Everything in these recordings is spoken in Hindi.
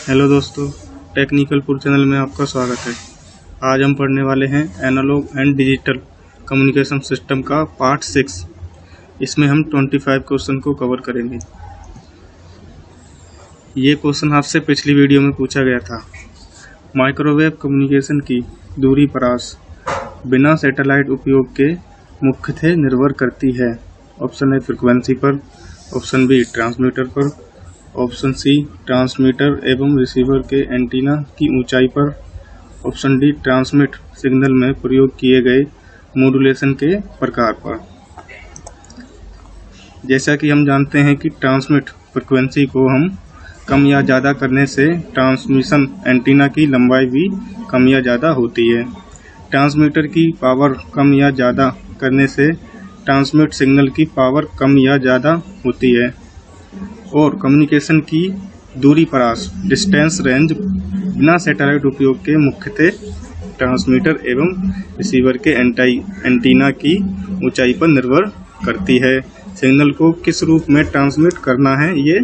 हेलो दोस्तों, टेक्निकल पुर चैनल में आपका स्वागत है। आज हम पढ़ने वाले हैं analogue and digital communication system का पार्ट 6। इसमें हम 25 क्वेश्चन को कवर करेंगे। ये क्वेश्चन आपसे पिछली वीडियो में पूछा गया था। माइक्रोवेव कम्युनिकेशन की दूरी परास बिना सैटेलाइट उपयोग के मुख्यतः निर्भर करती है। ऑप्शन ए फ्रिक्वेंसी पर, ऑप्शन बी ट्रांसमीटर पर, ऑप्शन सी ट्रांसमीटर एवं रिसीवर के एंटीना की ऊंचाई पर, ऑप्शन डी ट्रांसमिट सिग्नल में प्रयोग किए गए मॉड्यूलेशन के प्रकार पर। जैसा कि हम जानते हैं कि ट्रांसमिट फ्रिक्वेंसी को हम कम या ज़्यादा करने से ट्रांसमिशन एंटीना की लंबाई भी कम या ज़्यादा होती है। ट्रांसमीटर की पावर कम या ज़्यादा करने से ट्रांसमिट सिग्नल की पावर कम या ज़्यादा होती है। और कम्युनिकेशन की दूरी परास डिस्टेंस रेंज बिना सैटेलाइट उपयोग के मुख्यतः ट्रांसमीटर एवं रिसीवर के एंटीना की ऊंचाई पर निर्भर करती है। सिग्नल को किस रूप में ट्रांसमिट करना है ये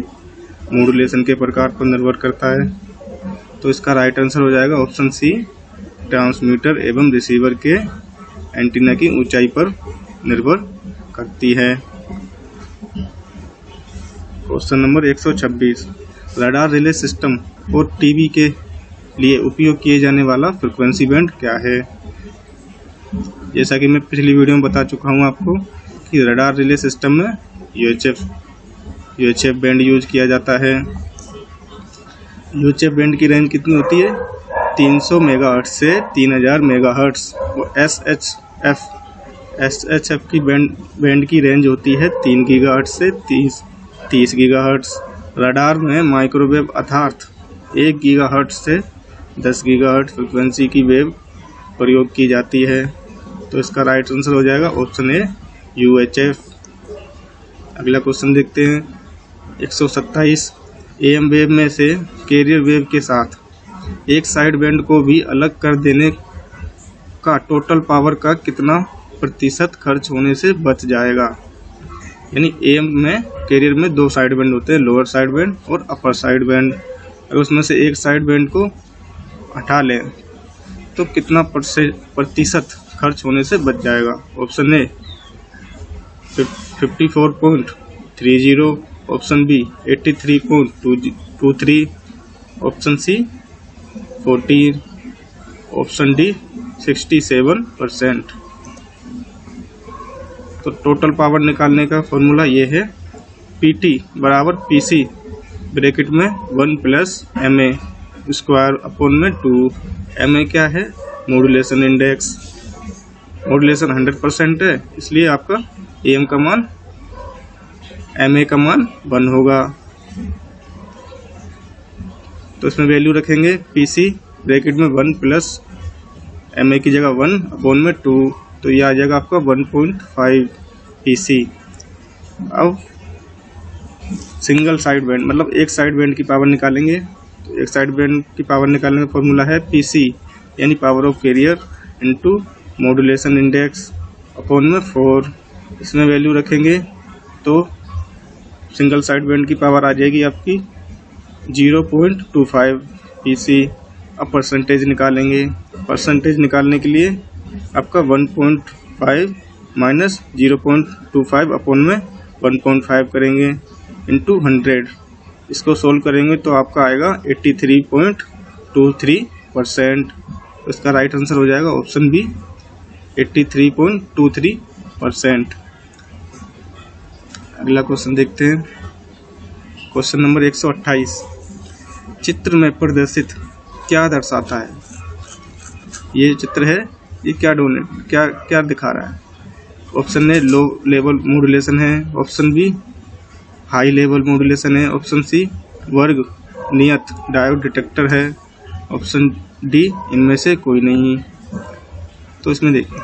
मॉड्यूलेशन के प्रकार पर निर्भर करता है। तो इसका राइट आंसर हो जाएगा ऑप्शन सी, ट्रांसमीटर एवं रिसीवर के एंटीना की ऊंचाई पर निर्भर करती है। Question number 126, radar relay system और टीवी के लिए उपयोग किए जाने वाला फ्रीक्वेंसी बैंड क्या है। जैसा कि मैं पिछली वीडियो में बता चुका हूं आपको कि रडार रिले सिस्टम में यूएचएफ बैंड यूज किया जाता है। यूएचएफ बैंड की रेंज कितनी होती है? 300 मेगाहर्ट्ज से 3000 मेगाहर्ट्ज। और एसएचएफ की बैंड की रेंज होती है 3 गीगाहर्ट्ज से 30 गीगाहर्ट्ज। रडार में माइक्रोवेव अर्थात 1 गीगाहर्ट्ज से 10 गीगाहर्ट्ज फ्रीक्वेंसी की वेव प्रयोग की जाती है। तो इसका राइट आंसर हो जाएगा ऑप्शन ए, यूएचएफ। अगला क्वेश्चन देखते हैं। 127, एएम वेव में से कैरियर वेव के साथ एक साइड बैंड को भी अलग कर देने का टोटल पावर का कितना प्रतिशत खर्च होने से बच जाएगा। यानी एएम में कैरियर में 2 साइड बैंड होते हैं, लोअर साइड बैंड और अपर साइड बैंड। अगर उसमें से एक साइड बैंड को हटा लें तो कितना प्रतिशत खर्च होने से बच जाएगा। Option A 54.30, option B 83.23, option C 14, option D 67%। तो टोटल पावर निकालने का फॉर्मूला ये है, PT बराबर PC ब्रैकेट में 1 प्लस MA स्क्वायर अपॉन में 2। MA क्या है? Modulation index. मॉड्यूलेशन 100% है, इसलिए आपका AM का मान MA का मान 1 होगा। तो इसमें वैल्यू रखेंगे PC ब्रैकेट में 1 प्लस MA की जगह 1 अपॉन में 2, तो यह आ जाएगा आपका 1.5 PC। अब सिंगल साइड बैंड मतलब एक साइड बैंड की पावर निकालेंगे। तो एक साइड बैंड की पावर निकालने का फॉर्मूला है PC यानी power of carrier into modulation index upon में 4। इसमें वैल्यू रखेंगे तो सिंगल साइड बैंड की पावर आ जाएगी आपकी 0.25 PC। अब परसेंटेज निकालेंगे। परसेंटेज निकालने के लिए आपका 1.5 माइनस 0.25 अपॉन में 1.5 करेंगे इंटू 100। इसको सोल्व करेंगे तो आपका आएगा 83.23%। इसका राइट आंसर हो जाएगा ऑप्शन बी, 83.23%। अगला क्वेश्चन देखते हैं। क्वेश्चन नंबर 128, चित्र में प्रदर्शित क्या दर्शाता है? ये चित्र है, ये क्या दिखा रहा है? Option A low level modulation है, option B high level modulation है, ऑप्शन सी वर्ग नियत डायोड डिटेक्टर है, ऑप्शन डी इनमें से कोई नहीं। तो इसमें देखिए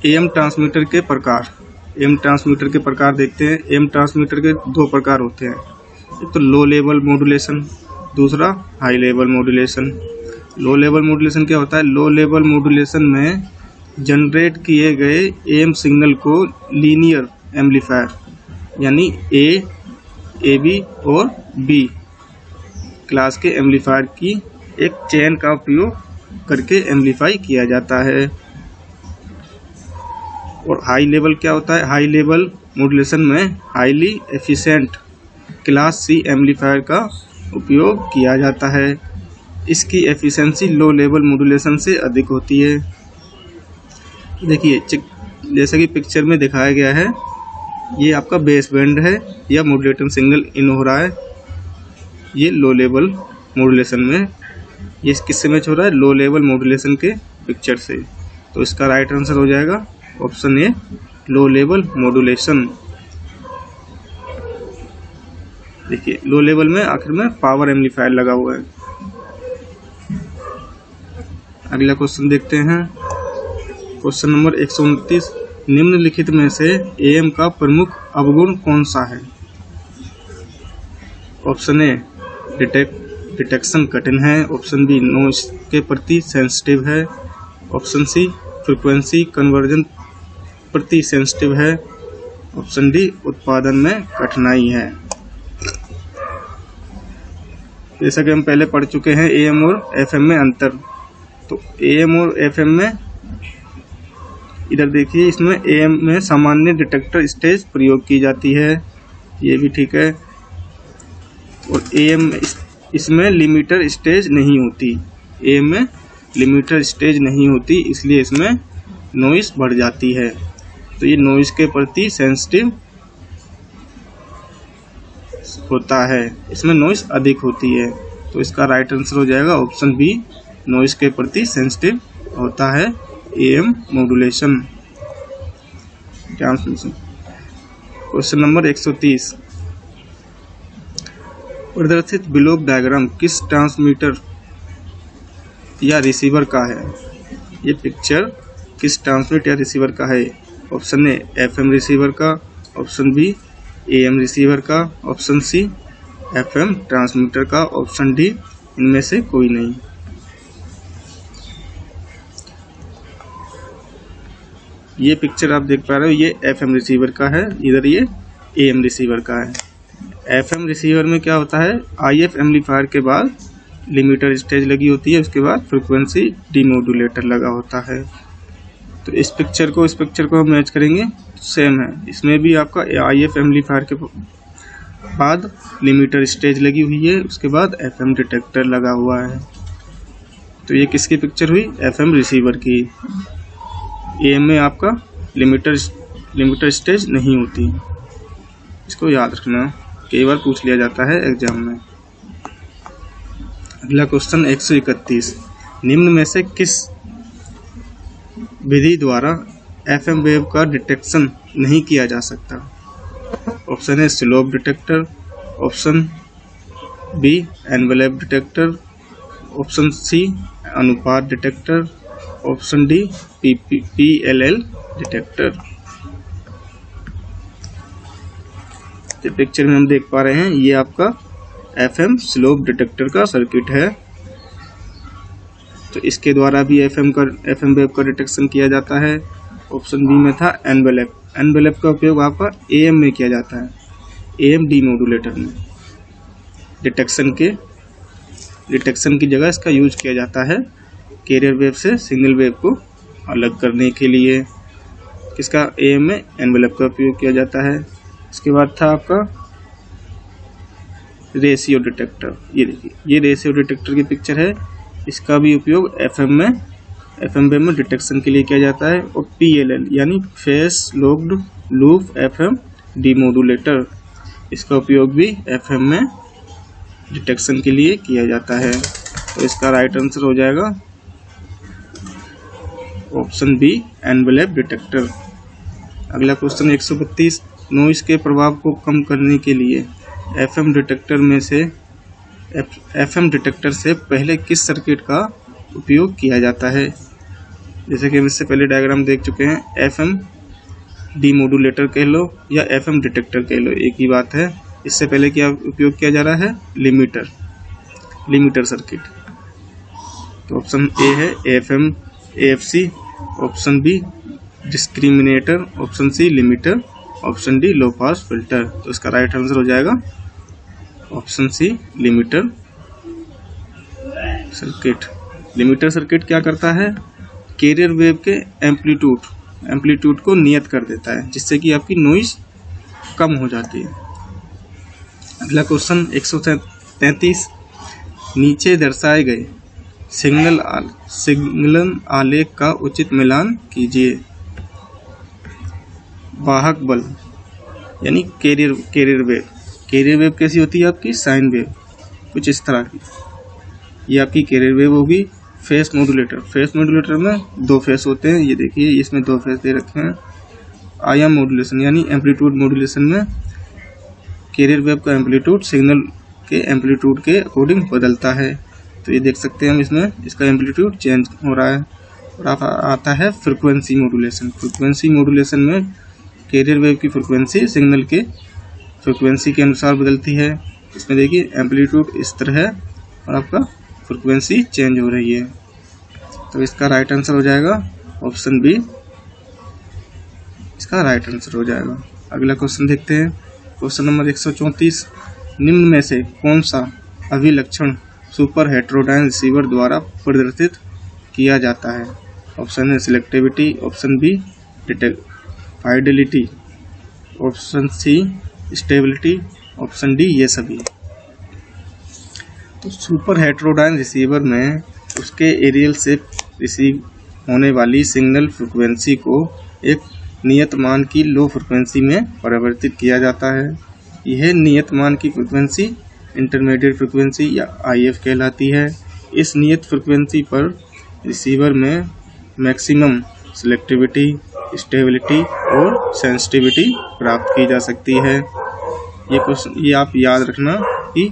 एएम ट्रांसमीटर के प्रकार। एएम ट्रांसमीटर के प्रकार देखते हैं। एएम ट्रांसमीटर के 2 प्रकार होते हैं, एक तो लो लेवल मॉड्यूलेशन, दूसरा हाई लेवल मॉड्यूलेशन। लो लेवल मॉड्यूलेशन क्या होता है? लो लेवल मॉड्यूलेशन में जनरेट किए गए एएम सिग्नल को लीनियर एम्पलीफायर यानी ए, AB और B क्लास के एम्पलीफायर की एक चेन का उपयोग करके एम्पलीफाई किया जाता है। और हाई लेवल क्या होता है? हाई लेवल मॉड्यूलेशन में highly efficient class C amplifier का उपयोग किया जाता है। इसकी एफिशिएंसी लो लेवल मॉड्यूलेशन से अधिक होती है। देखिए जैसा कि पिक्चर में दिखाया गया है, ये आपका बेस बैंड है या मॉड्यूलेटिंग सिग्नल इन हो रहा है, ये लो लेवल मॉड्यूलेशन में। ये किससे मैच हो रहा है? लो लेवल मॉड्यूलेशन के पिक्चर से। तो इसका राइट आंसर हो जाएगा option A, low level modulation. देखिए लो लेवल में आखिर में पावर एम्पलीफायर लगा हुआ है। अगला क्वेश्चन देखते हैं, क्वेश्चन नंबर 129। निम्नलिखित में से AM का प्रमुख अवगुण कौन सा है? ऑप्शन ए, डिटेक्शन कठिन है। ऑप्शन बी, नॉइस के प्रति सेंसिटिव है। ऑप्शन सी, फ्रीक्वेंसी कन्वर्जन प्रति सेंसिटिव है। ऑप्शन डी, उत्पादन में कठिनाई है। जैसा कि हम पहले पढ़ चुके हैं AM और FM में अंतर, तो AM और FM में इधर देखिए, इसमें AM में सामान्य डिटेक्टर स्टेज प्रयोग की जाती है, ये भी ठीक है। और AM इसमें लिमिटर स्टेज नहीं होती, AM में लिमिटर स्टेज नहीं होती, इसलिए इसमें नॉइस बढ़ जाती है। तो ये नॉइस के प्रति सेंसिटिव होता है, इसमें नॉइस अधिक होती है। तो इसका राइट आंसर हो जाएगा ऑप्शन बी, नॉइस के प्रति सेंसिटिव होता है AM मॉड्यूलेशन। Question number 130। प्रदर्शित ब्लॉक डायग्राम किस ट्रांसमीटर या रिसीवर का है? ये पिक्चर किस ट्रांसमीटर या रिसीवर का है? ऑप्शन ए, FM रिसीवर का। ऑप्शन बी, AM रिसीवर का। ऑप्शन सी, FM ट्रांसमीटर का। ऑप्शन डी, इनमें से कोई नहीं। ये पिक्चर आप देख पा रहे हो, ये FM रिसीवर का है, इधर ये AM रिसीवर का है। FM रिसीवर में क्या होता है? IF एम्पलीफायर के बाद लिमिटर स्टेज लगी होती है, उसके बाद फ्रीक्वेंसी डीमोडुलेटर लगा होता है। तो इस पिक्चर को हम मैच करेंगे, सेम है। इसमें भी आपका IF एम्पलीफायर के बाद लिमिटर स्टेज लगी हुई है, उसके बाद FM डिटेक्टर लगा हुआ है। तो ये किसकी पिक्चर हुई? FM रिसीवर की। AM में आपका लिमिटर स्टेज नहीं होती, इसको याद रखना, कई बार पूछ लिया जाता है एग्जाम में। अगला क्वेश्चन 131। निम्न में से किस विधि द्वारा FM वेव का डिटेक्शन नहीं किया जा सकता? Option A, slope detector. Option B, envelope detector. Option C, अनुपात detector. Option D, PLL detector. तो पिक्चर में हम देख पा रहे हैं, ये आपका FM स्लोप डिटेक्टर का सर्किट है। तो इसके द्वारा भी FM वेव का डिटेक्शन किया जाता है। ऑप्शन बी में था एनवेलप। एनवेलप का उपयोग आपका AM में किया जाता है, AM डीमोडुलेटर में डिटेक्शन की जगह इसका यूज किया जाता है कैरियर वेव से सिंगल वेव को अलग करने के लिए। किसका? AM में एनवेलप का उपयोग किया जाता है। इसके बाद था आपका रेशियो डिटेक्टर। ये देखिए, ये रेशियो डिटेक्टर की पिक्चर है, इसका भी उपयोग FM वेव में डिटेक्शन के लिए किया जाता है। और PLL यानी face locked loop FM demodulator, इसका उपयोग भी FM में डिटेक्शन के लिए किया जाता है। तो इसका राइट आंसर हो जाएगा ऑप्शन बी, एनवेलप डिटेक्टर। अगला क्वेश्चन 132। नॉइस के प्रभाव को कम करने के लिए FM डिटेक्टर से पहले किस सर्किट का उपयोग किया जाता है? जैसे कि हम इससे पहले डायग्राम देख चुके हैं, FM डीमोडुलेटर कह लो या FM डिटेक्टर कह लो, एक ही बात है। इससे पहले क्या उपयोग किया जा रहा है? Limiter circuit. तो ऑप्शन ए है AFC। Option B, discriminator. Option C, limiter option D low pass filter. तो इसका राइट आंसर हो जाएगा option C limiter circuit. Limiter circuit क्या करता है, कैरियर वेव के एम्पलीट्यूड को नियत कर देता है, जिससे कि आपकी नॉइज कम हो जाती है। अगला क्वेश्चन 133, नीचे दर्शाए गए सिग्नल आलेख का उचित मिलान कीजिए। वाहक बल यानी कैरियर वेव कैसी होती है आपकी, साइन वेव कुछ इस तरह की, ये आपकी कैरियर वेव होगी। फेस मॉड्यूलेटर में दो फेस होते हैं, ये देखिए इसमें दो फेस दे रखे हैं। आयाम मॉड्यूलेशन यानी एम्पलीट्यूड मॉड्यूलेशन में कैरियर वेव का एम्पलीट्यूड सिग्नल के एम्पलीट्यूड के अकॉर्डिंग बदलता है। तो ये देख सकते हैं हम, इसमें इसका एम्पलीट्यूड चेंज हो रहा है। और आता है फ्रिक्वेंसी मॉड्यूलेशन में कैरियर वेव की फ्रिक्वेंसी सिग्नल के फ्रिक्वेंसी के अनुसार बदलती है। इसमें देखिए एम्पलीट्यूड इस तरह है और आपका फ्रिक्वेंसी चेंज हो रही है। तो इसका राइट आंसर हो जाएगा ऑप्शन बी, इसका राइट आंसर हो जाएगा। अगला क्वेश्चन देखते हैं, क्वेश्चन नंबर 134, निम्न में से कौन सा अभिलक्षण सुपर हेटेरोडाइन रिसीवर द्वारा प्रदर्शित किया जाता है। Option A selectivity, option B fidelity, option C stability, option D ये सभी। तो सुपर हेटेरोडाइन रिसीवर में उसके एरियल से रिसीव होने वाली सिग्नल फ्रिक्वेंसी को एक नियत मान की लो फ्रिक्वेंसी में परिवर्तित किया जाता है। यह नियत मान की फ्रिक्वेंसी इंटरमीडिएट फ्रिक्वेंसी या IF कहलाती है। इस नियत फ्रिक्वेंसी पर रिसीवर में मैक्सिमम सिलेक्टिविटी, स्टेबिलिटी और सेंसिटिविटी प्राप्त की जा सकती है। ये आप याद रखना कि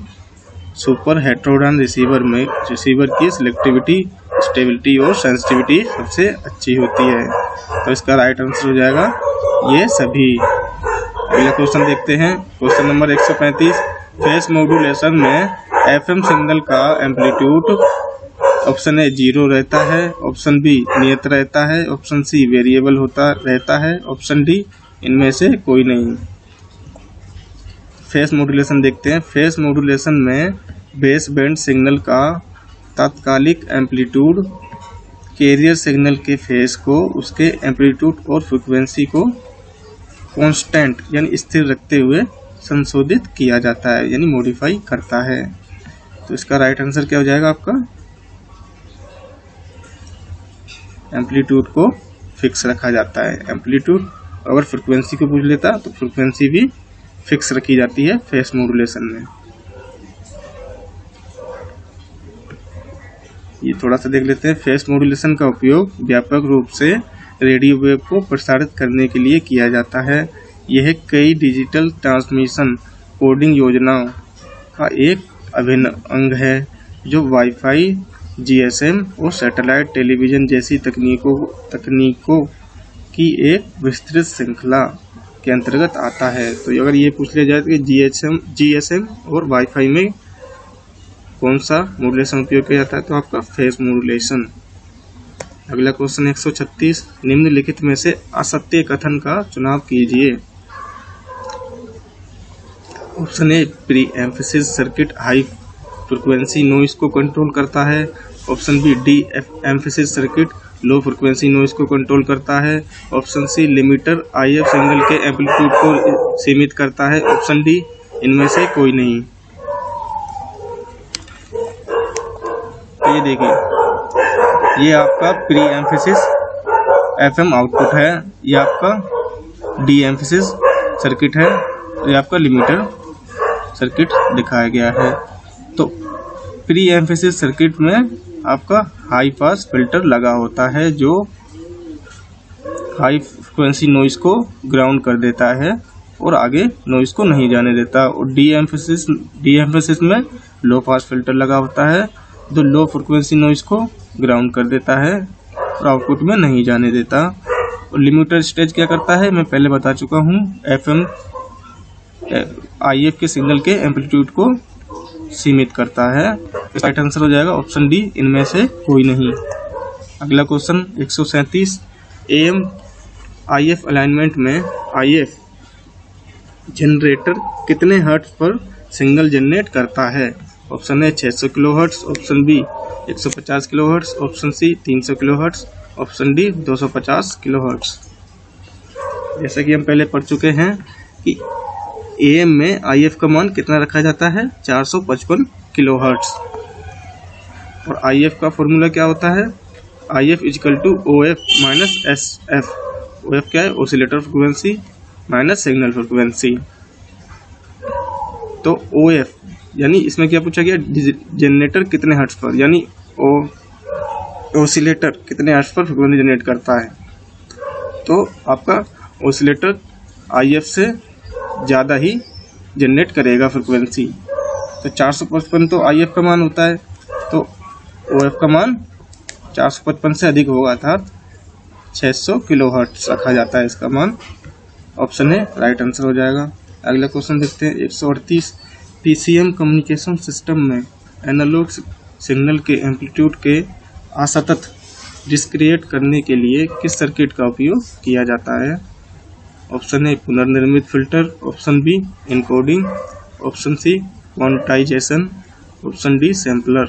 सुपर हेटेरोडाइन रिसीवर में रिसीवर की सिलेक्टिविटी, स्टेबिलिटी और सेंसिटिविटी सबसे अच्छी होती है। तो इसका राइट आंसर हो जाएगा ये सभी। अगला क्वेश्चन देखते हैं, क्वेश्चन नंबर 135, फेस मॉड्यूलेशन में FM सिग्नल का एम्पलीट्यूड ऑप्शन ए 0 रहता है, ऑप्शन बी नियत रहता है, ऑप्शन सी वेरिएबल होता रहता है, ऑप्शन डी इनमें से कोई नहीं। फेस मॉड्यूलेशन देखते हैं, फेस मॉड्यूलेशन में बेस बैंड सिग्नल का तात्कालिक एम्पलीट्यूड कैरियर सिग्नल के फेस को उसके एम्पलीट्यूड और फ्रिक्वेंसी को कांस्टेंट यानी स्थिर रखते हुए संशोधित किया जाता है, यानी मॉडिफाई करता है। तो इसका राइट आंसर क्या हो जाएगा आपका, एम्पलीट्यूड को फिक्स रखा जाता है। एम्पलीट्यूड अगर फ्रिक्वेंसी को पूछ लेता तो फ्रिक्वेंसी भी फिक्स रखी जाती है फेस मॉड्यूलेशन में। ये थोड़ा सा देख लेते हैं, फेस मॉड्यूलेशन का उपयोग व्यापक रूप से रेडियो वेव को प्रसारित करने के लिए किया जाता है। यह कई डिजिटल ट्रांसमिशन कोडिंग योजनाओं का एक अभिन्न अंग है जो वाईफाई, GSM और सैटेलाइट टेलीविजन जैसी तकनीकों की एक विस्तृत श्रृंखला के अंतर्गत आता है। तो अगर ये पूछ लिया जाए कि GSM और वाईफाई में कौन सा मॉड्यूलेशन उपयोग किया जाता है, तो आपका फेस मॉड्यूलेशन। अगला क्वेश्चन 136, निम्नलिखित में से असत्य कथन का चुनाव कीजिए। Option A pre emphasis circuit high frequency noise को कंट्रोल करता है, option B de emphasis circuit low frequency noise को कंट्रोल करता है, option C limiter IF signal के एम्पलीट्यूड को सीमित करता है, ऑप्शन डी इनमें से कोई नहीं। ये देखिए, ये आपका प्री एम्फेसिस FM आउटपुट है, ये आपका डी एम्फेसिस सर्किट है, ये आपका लिमिटर सर्किट दिखाया गया है। तो प्री एम्फेसिस सर्किट में आपका हाई पास फिल्टर लगा होता है जो हाई फ्रिक्वेंसी नॉइज को ग्राउंड कर देता है और आगे नॉइज को नहीं जाने देता। और डी एम्फेसिस में लो पास फिल्टर लगा होता है जो लो फ्रिक्वेंसी नॉइज को ग्राउंड कर देता है और आउटपुट में नहीं जाने देता। और लिमिटर स्टेज क्या करता है, मैं पहले बता चुका हूँ, FM IF के सिग्नल के एम्पलीट्यूड को सीमित करता है। राइट आंसर हो जाएगा ऑप्शन डी इनमें से कोई नहीं। अगला क्वेश्चन 137, AM IF अलाइनमेंट में IF जनरेटर कितने हर्ट्ज पर सिग्नल जनरेट करता है? Option A 600 kilohertz, option B 150 kilohertz, option C 300 kilohertz, option D 250 kilohertz. जैसा कि हम पहले पढ़ चुके हैं कि AM में IF का मान कितना रखा जाता है? 455 किलोहर्ट्ज। और IF का फॉर्मूला क्या होता है? IF equal to OF minus SF। OF क्या है? Oscillator frequency minus signal frequency. तो OF यानी इसमें क्या पूछा गया? जनरेटर कितने हर्ट्ज पर, यानी ऑसिलेटर कितने हर्ट्ज पर फ्रिक्वेंसी जनरेट करता है। तो आपका ऑसिलेटर IF से ज़्यादा ही जनरेट करेगा फ्रिक्वेंसी। तो 455 तो IF का मान होता है, तो OF का मान 455 से अधिक होगा, अर्थात 600 किलोहर्ट्ज रखा जाता है इसका मान। ऑप्शन है राइट आंसर हो जाएगा। अगला क्वेश्चन देखते हैं 138। PCM कम्युनिकेशन सिस्टम में एनालॉग सिग्नल के एम्पलीट्यूड के असतत डिस्क्रिएट करने के लिए किस सर्किट का उपयोग किया जाता है? ऑप्शन ए पुनर्निर्मित filter, option B encoding, option C quantization, option D sampler.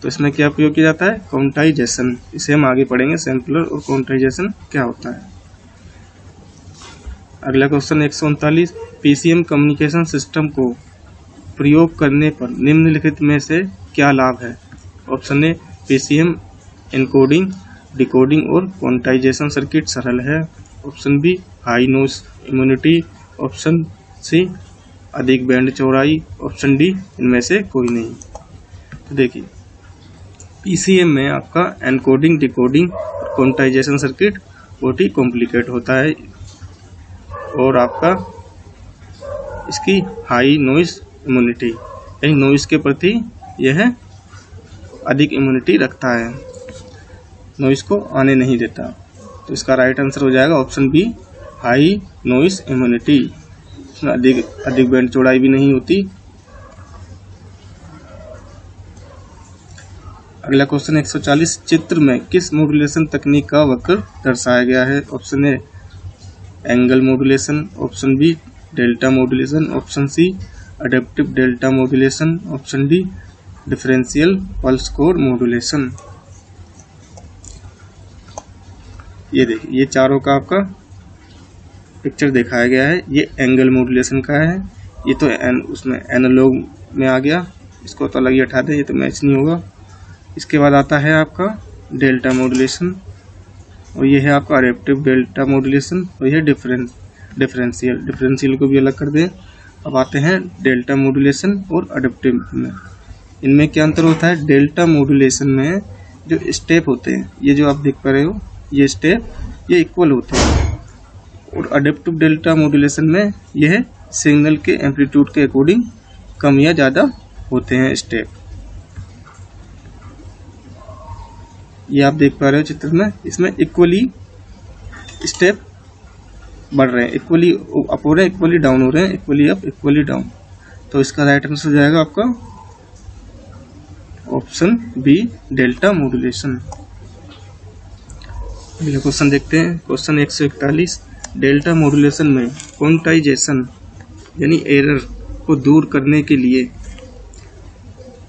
तो इसमें क्या उपयोग किया जाता है? क्वांटाइजेशन। इसे हम आगे पढ़ेंगे, सैम्पलर और क्वांटाइजेशन क्या होता है। अगला क्वेश्चन 139। PCM कम्युनिकेशन सिस्टम को प्रयोग करने पर निम्नलिखित में से क्या लाभ है? Option A PCM encoding, decoding और क्वांटाइजेशन सर्किट सरल है, option B high noise immunity, option C अधिक बैंड चौड़ाई, ऑप्शन डी इनमें से कोई नहीं। तो देखिए PCM में आपका एनकोडिंग, डिकोडिंग और क्वांटाइजेशन सर्किट बहुत ही कॉम्प्लिकेट होता है और आपका इसकी हाई नॉइज इम्यूनिटी, यानी नॉइज के प्रति यह अधिक इम्यूनिटी रखता है, नॉइज को आने नहीं देता। तो इसका राइट आंसर हो जाएगा option B high noise immunity. इसमें अधिक बैंड चौड़ाई भी नहीं होती। अगला क्वेश्चन 140। चित्र में किस मॉड्यूलेशन तकनीक का वक्र दर्शाया गया है? Option A angle modulation, option B delta modulation, option C adaptive delta modulation, option D differential pulse code modulation. ये देखिए ये चारों का आपका पिक्चर दिखाया गया है। ये एंगल मॉड्यूलेशन का है, ये तो उसमें एनालॉग में आ गया, इसको तो अलग ही हटा दें, ये तो मैच नहीं होगा। इसके बाद आता है आपका डेल्टा मॉड्यूलेशन और ये है आपका अडेप्टिव डेल्टा मॉड्यूलेशन और ये डिफरेंशियल को भी अलग कर दें। अब आते हैं डेल्टा मॉड्यूलेशन और अडेप्टिव में। इनमें क्या अंतर होता है? डेल्टा मॉड्यूलेशन में जो स्टेप होते हैं, ये जो आप देख पा रहे हो, ये स्टेप ये इक्वल होते हैं और अडेप्टिव डेल्टा मॉड्यूलेशन में यह सिग्नल के एम्पलीट्यूड के अकॉर्डिंग कम या ज़्यादा होते हैं स्टेप। ये आप देख पा रहे हो चित्र में, इसमें इक्वली स्टेप बढ़ रहे हैं, इक्वली अप हो रहे हैं, इक्वली डाउन हो रहे हैं, इक्वली अप इक्वली डाउन। तो इसका राइट आंसर हो जाएगा आपका ऑप्शन बी डेल्टा मॉड्यूलेशन। अगला क्वेश्चन देखते हैं, क्वेश्चन 141। डेल्टा मॉड्यूलेशन में क्वांटाइजेशन यानी एरर को दूर करने के लिए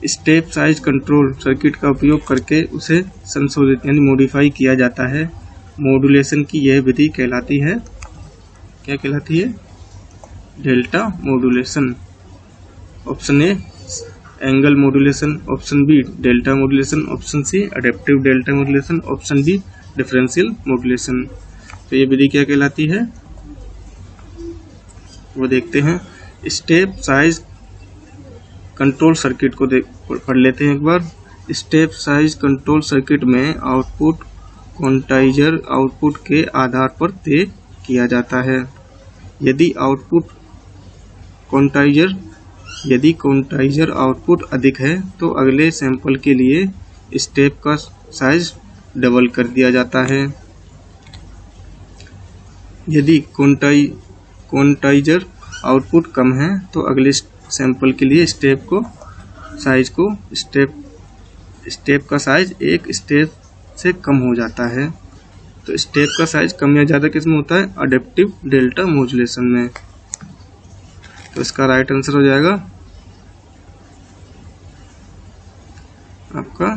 स्टेप साइज कंट्रोल सर्किट का उपयोग करके उसे संशोधित यानी मॉडिफाई किया जाता है। मॉड्यूलेशन की यह विधि कहलाती है, क्या कहलाती है? Delta modulation. Option A angle modulation, option B delta modulation, option C adaptive delta modulation, option D differential modulation. तो ये विधि क्या कहलाती है वो देखते हैं। स्टेप साइज कंट्रोल सर्किट को पढ़ लेते हैं एक बार। स्टेप साइज कंट्रोल सर्किट में आउटपुट क्वांटाइजर आउटपुट के आधार पर तय किया जाता है। यदि क्वांटाइजर आउटपुट अधिक है तो अगले सैंपल के लिए स्टेप का साइज डबल कर दिया जाता है। यदि क्वांटाइजर आउटपुट कम है तो अगले सैंपल के लिए स्टेप का साइज एक स्टेप से कम हो जाता है। तो स्टेप का साइज कम या ज़्यादा किस में होता है? अडेप्टिव डेल्टा मॉड्यूलेशन में। तो इसका राइट आंसर हो जाएगा आपका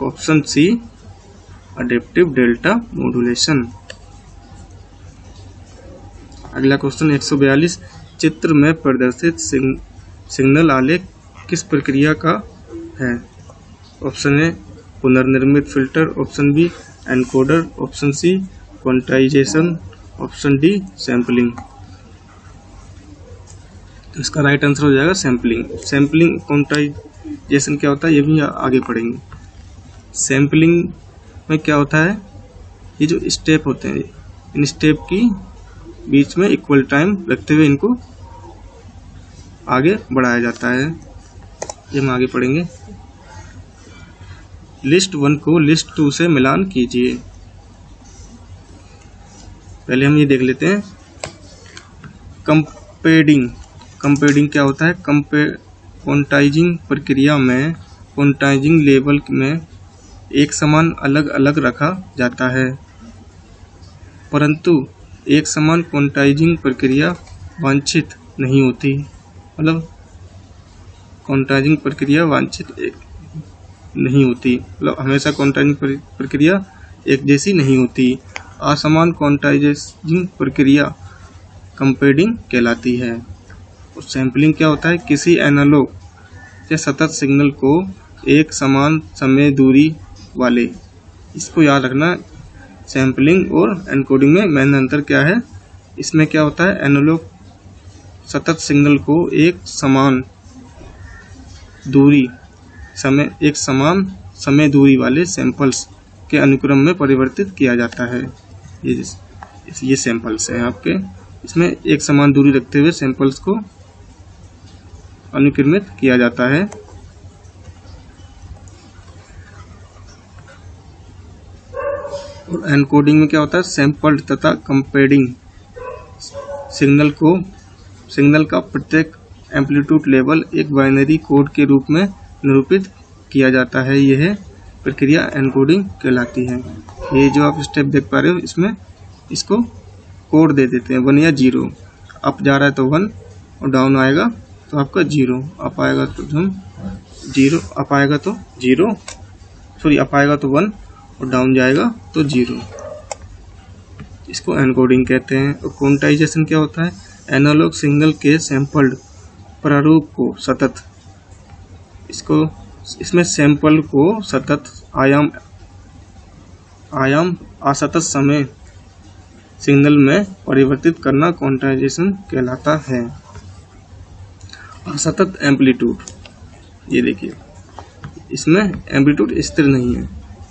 option C, adaptive delta modulation. अगला क्वेश्चन 142, चित्र में प्रदर्शित सिग्नल आलेख किस प्रक्रिया का है? ऑप्शन ए पुनर्निर्मित filter, option B encoder, option C quantization, option D sampling. तो इसका राइट आंसर हो जाएगा सैंपलिंग। सैंपलिंग क्वांटाइजेशन क्या होता है ये भी आगे पढ़ेंगे। सैंपलिंग में क्या होता है, ये जो स्टेप होते हैं इन स्टेप की बीच में इक्वल टाइम रखते हुए इनको आगे बढ़ाया जाता है, ये हम आगे पढ़ेंगे। लिस्ट 1 को लिस्ट 2 से मिलान कीजिए। पहले हम ये देख लेते हैं कंपेयरिंग। कंपेयरिंग क्या होता है? क्वांटाइजिंग प्रक्रिया में क्वांटाइजिंग लेवल में एक समान अलग अलग रखा जाता है, परंतु एक समान क्वांटाइजिंग प्रक्रिया वांछित नहीं होती। मतलब क्वांटाइजिंग प्रक्रिया वांछित नहीं होती, मतलब हमेशा क्वांटाइजिंग प्रक्रिया एक जैसी नहीं होती। असमान क्वांटाइजिंग प्रक्रिया कंपेयरिंग कहलाती है। और सैंपलिंग क्या होता है? किसी एनालॉग या सतत सिग्नल को एक समान समय दूरी वाले, इसको याद रखना, सैंपलिंग और एनकोडिंग में मेन अंतर क्या है? इसमें क्या होता है, एनालॉग सतत सिग्नल को एक समान समय दूरी वाले सैंपल्स के अनुक्रम में परिवर्तित किया जाता है। ये सैंपल्स हैं आपके, इसमें एक समान दूरी रखते हुए सैंपल्स को अनुक्रमित किया जाता है। और एनकोडिंग में क्या होता है? सैंपल्ड तथा कंपेयरिंग सिग्नल का प्रत्येक एम्पलीट्यूड लेवल एक बाइनरी कोड के रूप में निरूपित किया जाता है। यह प्रक्रिया एनकोडिंग कहलाती है। ये जो आप स्टेप देख पा रहे हो, इसमें इसको कोड दे देते हैं 1 या 0। अप जा रहा है तो 1 और डाउन आएगा तो आपका 0, अप आएगा तो 0, अप आएगा तो 0, सॉरी अप आएगा तो 1 और डाउन जाएगा तो 0। इसको एनकोडिंग कहते हैं। और क्वांटाइजेशन क्या होता है? एनालॉग सिग्नल के सैंपल्ड प्रारूप को सतत, इसमें सैंपल को सतत आयाम असतत समय सिग्नल में परिवर्तित करना क्वांटाइजेशन कहलाता है। असतत एम्पलीट्यूड, ये देखिए इसमें एम्पलीट्यूड स्थिर नहीं है,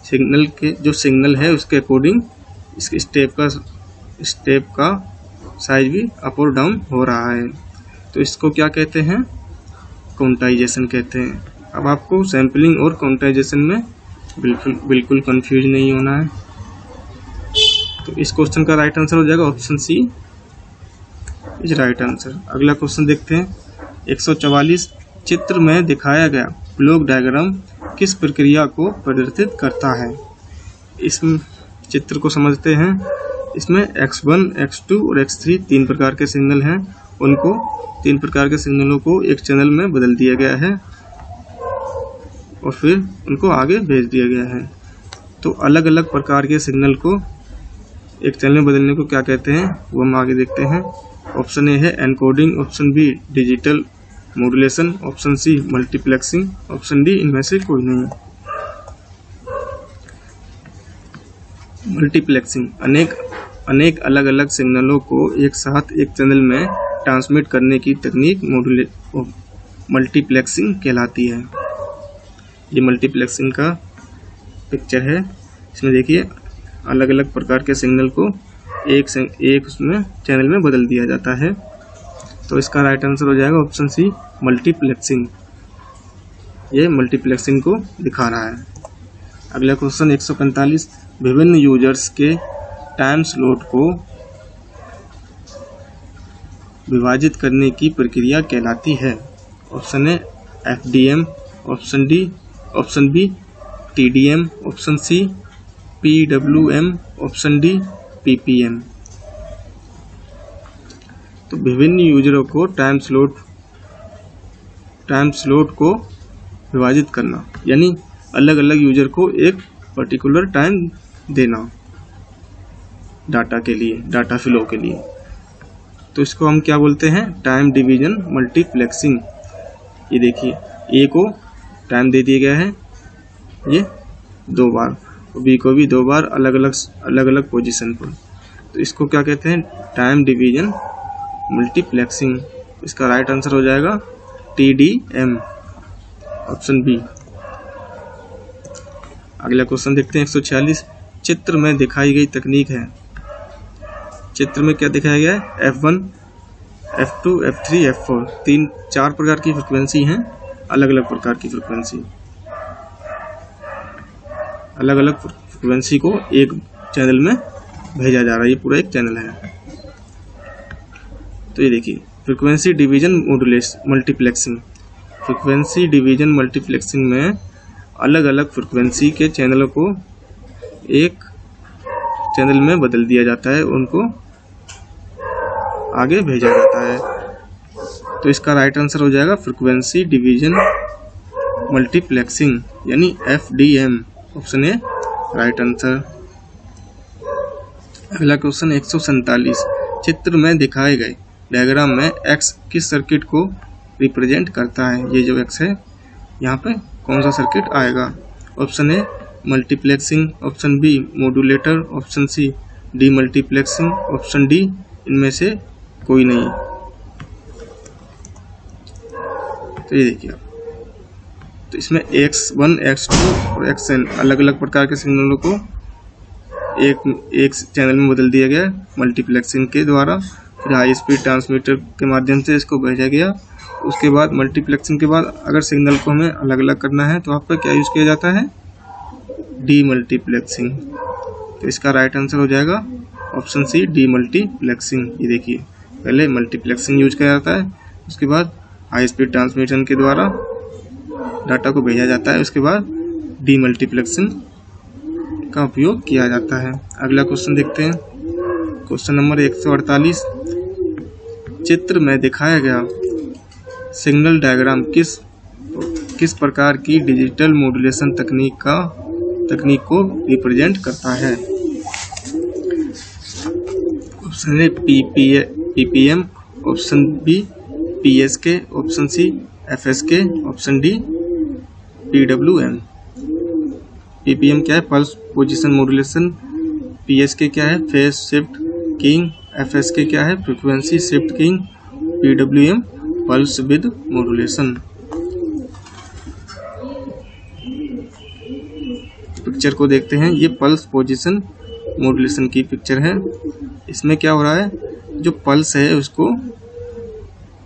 सिग्नल के जो सिग्नल है उसके अकॉर्डिंग इसके स्टेप का साइज भी अप और डाउन हो रहा है, तो इसको क्या कहते हैं? क्वांटाइजेशन कहते हैं। अब आपको सैंपलिंग और क्वांटाइजेशन में बिल्कुल कंफ्यूज नहीं होना है। तो इस क्वेश्चन का राइट आंसर हो जाएगा option C is right answer. अगला क्वेश्चन देखते हैं 144, चित्र में दिखाया गया ब्लॉक डायग्राम किस प्रक्रिया को प्रदर्शित करता है? इस चित्र को समझते हैं। इसमें x1, x2 और x3 3 प्रकार के सिग्नल हैं। उनको 3 प्रकार के सिग्नलों को एक चैनल में बदल दिया गया है और फिर उनको आगे भेज दिया गया है। तो अलग अलग प्रकार के सिग्नल को एक चैनल में बदलने को क्या कहते हैं, वो हम आगे देखते हैं। ऑप्शन ए है encoding, option B digital modulation, option C multiplexing, option D इनमें से कोई नहीं। मल्टीप्लेक्सिंग अनेक अलग अलग सिग्नलों को एक साथ एक चैनल में ट्रांसमिट करने की तकनीक मल्टीप्लेक्सिंग कहलाती है। ये मल्टीप्लेक्सिंग का पिक्चर है। इसमें देखिए अलग अलग प्रकार के सिग्नल को एक उसमें चैनल में बदल दिया जाता है। तो इसका राइट आंसर हो जाएगा ऑप्शन सी मल्टीप्लेक्सिंग। ये मल्टीप्लेक्सिंग को दिखा रहा है। अगला क्वेश्चन 145, विभिन्न यूजर्स के टाइम स्लॉट को विभाजित करने की प्रक्रिया कहलाती है। Option A FDM, option B TDM, option C PWM, option D PPM। तो विभिन्न यूजरों को टाइम स्लॉट को विभाजित करना, यानी अलग अलग यूजर को एक पर्टिकुलर टाइम देना डाटा के लिए, डाटा फ्लो के लिए। तो इसको हम क्या बोलते हैं? Time division multiplexing. ये देखिए, ए को टाइम दे दिया गया है ये 2 बार, बी को भी 2 बार अलग अलग पोजीशन पर। तो इसको क्या कहते हैं? Time division multiplexing. इसका राइट आंसर हो जाएगा TDM, ऑप्शन बी। अगला क्वेश्चन देखते हैं 146। चित्र में दिखाई गई तकनीक है। चित्र में क्या दिखाया गया है? F1, F2, F3, F4 4 प्रकार की फ्रिक्वेंसी हैं, अलग अलग प्रकार की फ्रिक्वेंसी। अलग अलग फ्रिक्वेंसी को एक चैनल में भेजा जा रहा है, ये पूरा एक चैनल है। तो ये देखिए, frequency division multiplexing. Frequency division multiplexing में अलग अलग फ्रिक्वेंसी के चैनलों को एक चैनल में बदल दिया जाता है, उनको आगे भेजा जाता है। तो इसका राइट आंसर हो जाएगा फ्रिक्वेंसी डिवीजन मल्टीप्लेक्सिंग, यानी FDM, option A right answer. अगला क्वेश्चन 147। चित्र में दिखाए गए डायग्राम में X किस सर्किट को रिप्रेजेंट करता है? ये जो X है, यहाँ पे कौन सा सर्किट आएगा? Option A multiplexing, option B modulator, option C demultiplexing, option D इनमें से कोई नहीं। तो ये देखिए, तो इसमें X1, X2 और Xn अलग अलग प्रकार के सिग्नलों को एक चैनल में बदल दिया गया मल्टीप्लेक्सिंग के द्वारा। फिर हाई स्पीड ट्रांसमीटर के माध्यम से इसको भेजा गया। उसके बाद मल्टीप्लेक्सिंग के बाद अगर सिग्नल को हमें अलग अलग करना है तो आपका क्या यूज किया जाता है? डीमल्टीप्लेक्सिंग। तो इसका राइट आंसर हो जाएगा ऑप्शन सी डीमल्टीप्लेक्सिंग। ये देखिए, पहले मल्टीप्लेक्सिंग यूज किया जाता है, उसके बाद हाई स्पीड ट्रांसमिशन के द्वारा डाटा को भेजा जाता है, उसके बाद डीमल्टीप्लेक्सिंग का उपयोग किया जाता है। अगला क्वेश्चन देखते हैं, क्वेश्चन नंबर 148। चित्र में दिखाया गया सिग्नल डायग्राम किस प्रकार की डिजिटल मॉड्यूलेशन तकनीक को रिप्रेजेंट करता है? Option A PPM, option B PSK, option C FSK, option D PWM। PPM क्या है? Pulse position modulation. PSK क्या है? Phase shift keying. FSK क्या है? Frequency shift keying. PWM pulse with modulation. Picture को देखते हैं, ये पल्स पोजीशन मॉड्यूलेशन की पिक्चर है। इसमें क्या हो रहा है? जो पल्स है उसको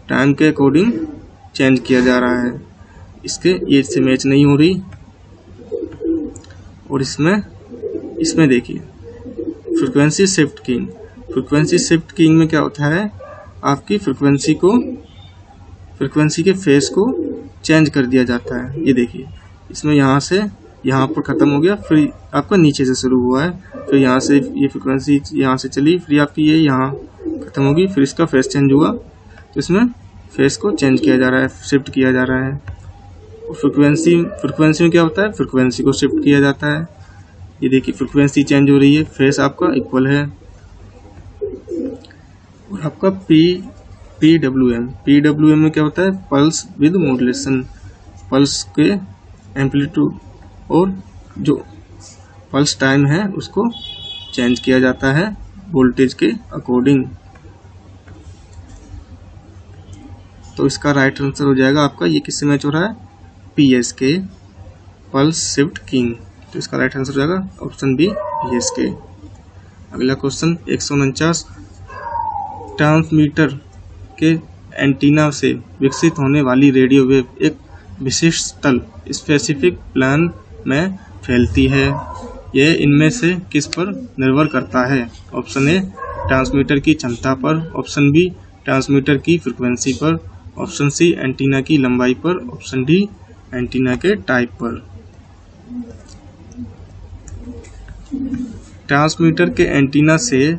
टाइम के अकॉर्डिंग चेंज किया जा रहा है। ये इससे मैच नहीं हो रही। और इसमें देखिए frequency shift keying. Frequency shift keying में क्या होता है? आपकी फ्रीक्वेंसी के फेज को चेंज कर दिया जाता है। ये देखिए, इसमें यहाँ से यहाँ पर ख़त्म हो गया, फिर आपका नीचे से शुरू हुआ है, फिर यहाँ से ये फ्रीक्वेंसी यहाँ से चली, फिर आपकी ये यहाँ ख़त्म होगी, फिर इसका फेज चेंज हुआ। तो इसमें फेज को चेंज किया जा रहा है, शिफ्ट किया जा रहा है। फ्रीक्वेंसी में क्या होता है? फ्रीक्वेंसी को शिफ्ट किया जाता है। ये देखिए, फ्रीक्वेंसी चेंज हो रही है, फेज आपका इक्वल है। और आपका PWM में क्या होता है? Pulse with modulation. पल्स के एम्पलीट्यूड और जो पल्स टाइम है उसको चेंज किया जाता है वोल्टेज के अकॉर्डिंग। तो इसका राइट आंसर हो जाएगा आपका, ये किससे मैच हो रहा है? PSK pulse shift keying. तो इसका राइट आंसर हो जाएगा ऑप्शन बी PSK। अगला क्वेश्चन 149। ट्रांसमीटर के एंटीना से विकसित होने वाली रेडियो वेव एक विशिष्ट तल स्पेसिफिक प्लान में फैलती है। यह इनमें से किस पर निर्भर करता है? ऑप्शन ए ट्रांसमीटर की क्षमता पर, ऑप्शन बी ट्रांसमीटर की फ्रीक्वेंसी पर, ऑप्शन सी एंटीना की लंबाई पर, ऑप्शन डी एंटीना के टाइप पर। ट्रांसमीटर के एंटीना से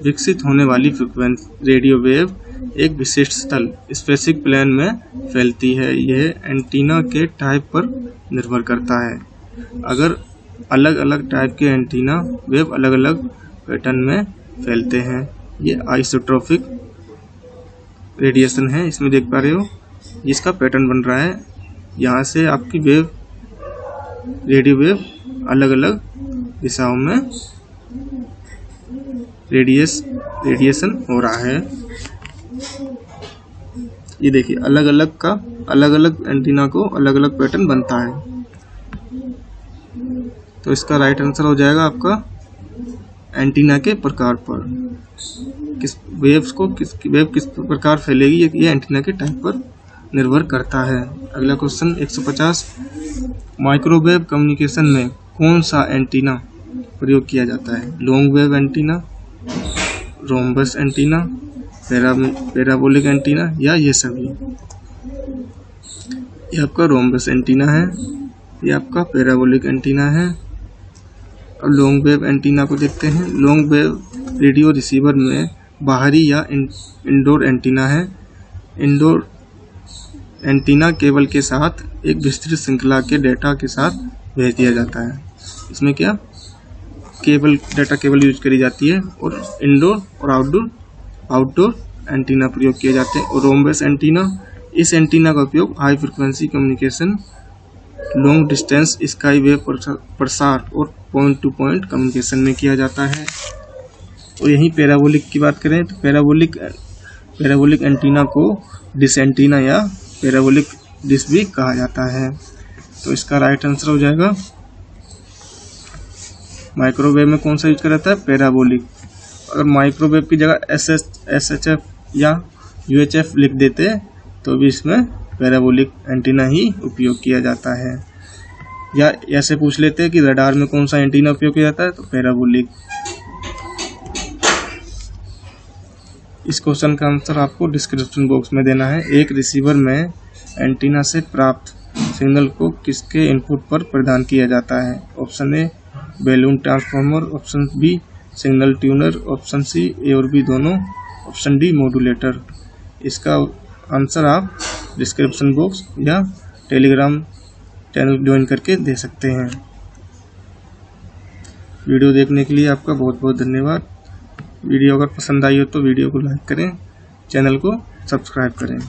विकसित होने वाली फ्रीक्वेंसी रेडियो वेव एक विशिष्ट स्थल स्पेसिफिक प्लेन में फैलती है। यह एंटीना के टाइप पर निर्भर करता है। अगर अलग अलग टाइप के एंटीना वेव अलग अलग पैटर्न में फैलते हैं। ये आइसोट्रोपिक रेडिएशन है, इसमें देख पा रहे हो जिसका पैटर्न बन रहा है। यहाँ से आपकी वेव रेडियो वेव अलग अलग दिशाओं में रेडिएशन हो रहा है। ये देखिए अलग अलग एंटीना को अलग अलग पैटर्न बनता है। तो इसका राइट आंसर हो जाएगा आपका एंटीना के प्रकार पर। वेव किस प्रकार फैलेगी ये एंटीना के टाइप पर निर्भर करता है। अगला क्वेश्चन 150, माइक्रोवेव कम्युनिकेशन में कौन सा एंटीना प्रयोग किया जाता है? Long wave antenna, rhombus antenna, parabolic antenna या ये सभी? ये आपका रोम्बस एंटीना है, ये आपका पैराबोलिक एंटीना है। अब लॉन्ग वेव एंटीना को देखते हैं। लॉन्ग वेव रेडियो रिसीवर में बाहरी या इंडोर एंटीना है। इंडोर एंटीना केबल के साथ एक विस्तृत श्रृंखला के डेटा के साथ भेज दिया जाता है। इसमें क्या डेटा केबल यूज करी जाती है और इंडोर और आउटडोर एंटीना प्रयोग किए जाते हैं। और रोम्बस एंटीना, इस एंटीना का उपयोग high frequency communication, long distance sky wave प्रसार और पॉइंट टू पॉइंट कम्युनिकेशन में किया जाता है। और यहीं पैराबोलिक की बात करें तो पैराबोलिक एंटीना को डिश एंटीना या पैराबोलिक डिश भी कहा जाता है। तो इसका राइट आंसर हो जाएगा माइक्रोवेव में कौन सा यूज करा जाता है? पैराबोलिक। अगर माइक्रोवेव की जगह SHF या UHF लिख देते तो भी इसमें पैराबोलिक एंटीना ही उपयोग किया जाता है। या ऐसे पूछ लेते हैं कि रडार में कौन सा एंटीना उपयोग किया जाता है, तो पैराबोलिक। इस क्वेश्चन का आंसर आपको डिस्क्रिप्शन बॉक्स में देना है। एक रिसीवर में एंटीना से प्राप्त सिग्नल को किसके इनपुट पर प्रदान किया जाता है? Option A balun transformer, option B signal tuner, option C A और बी दोनों, ऑप्शन डी मॉड्यूलेटर। इसका आंसर आप डिस्क्रिप्शन बॉक्स या टेलीग्राम चैनल ज्वाइन करके दे सकते हैं। वीडियो देखने के लिए आपका बहुत बहुत धन्यवाद। वीडियो अगर पसंद आई हो तो वीडियो को लाइक करें, चैनल को सब्सक्राइब करें।